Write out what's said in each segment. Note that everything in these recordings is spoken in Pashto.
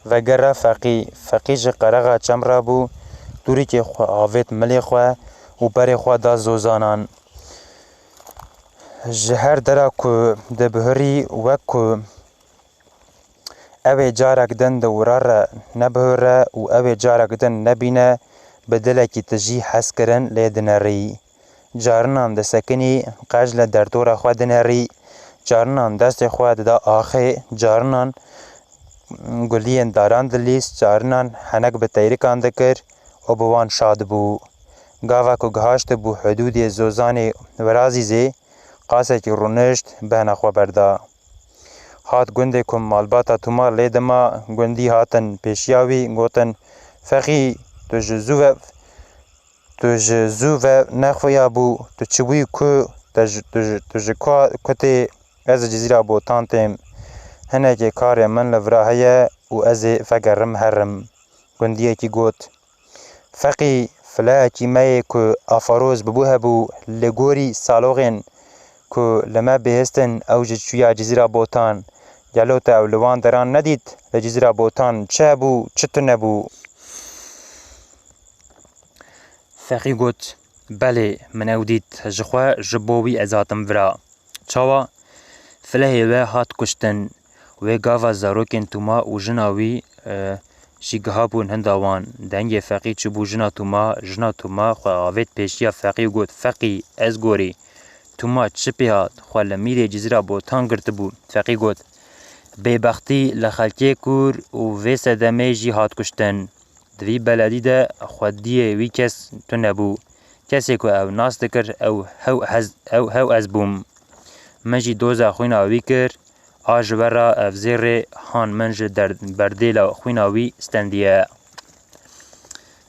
وگره فقی جه قرغه چم را بو دوری که آوید ملی خواه و بری خواه دا زوزانان جهر درا که ده بهری وکو اوه جارک دن دورار نبهره و اوه جارک دن نبینه بدله کی تجی حس کرن لیدن ری جارنان ده سکنی قجل در دور خودن ری جارنان دست خود دا آخه جارنان گلین داران دلیس جارنان هنگ به تیرکان دکر و بوان شاد بو گاوا که گهاشت بو حدود زوزان ورازی زی قاسه که رونشت بهنا خو بردا هات گنده کم مالباتا توما لیدما گندی هاتن پیشیاوی گوتن فقی تو جزو نخویا بو تو چوی کو تو جکا کتی از جزیره بو تانتیم هنه که کار من لورا هیا و از فگرم هرم گندیه کی گوت فقی فلا کی مای که افروز ببوه بو لگوری سالوغین که لما بهستن او جویا جزیره بوتان جلوت اولوان دران ندید لجزیره بوتان چه بو چطور نبو فقی گوت بله من اودید جخوا جبوی ازاتم ورا چاوا فله و هات کشتن و گاوا زاروکن توما و جناوی شیگها بون هندوان دنگ فقی چبو جنا توما خو آوید پیشیا فقی گوت فقی از گوری توما چپی هات خو لمیری جزیره بوتان گرت بو فقی گوت ببختی لخلکی کور و ویس دمی جی هات کشتن دوی بلدی ده خودیه وی کس تو نبو کسی که او ناس دکر او هو از بوم منجی دوزا خویناوی کر آج ورا افزیر هان منج در بردیلا خویناوی استندیه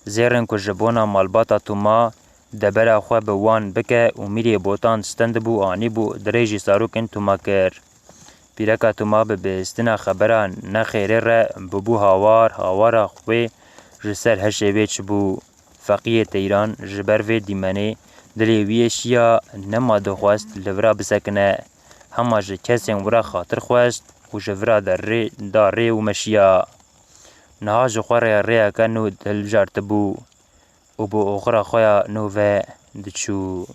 زیرن که جبونا مالباتا توما دبرا خواه بوان بکه و میری بوتان ستند بو آنی بو دریجی ساروکن توما کر پیرکا توما به استنا خبران نخیره را ببو هاوارا خواه جسر هشه ویچ بو فقیه تیران جبر وی دیمنه دلی ویشیا نما دخواست لورا بسکنه همه جه کسی ورا خاطر خواست و جورا در ری و مشیا نها جخوار ری کنو دل جارت بو و بو اخرا خواه نو و دچو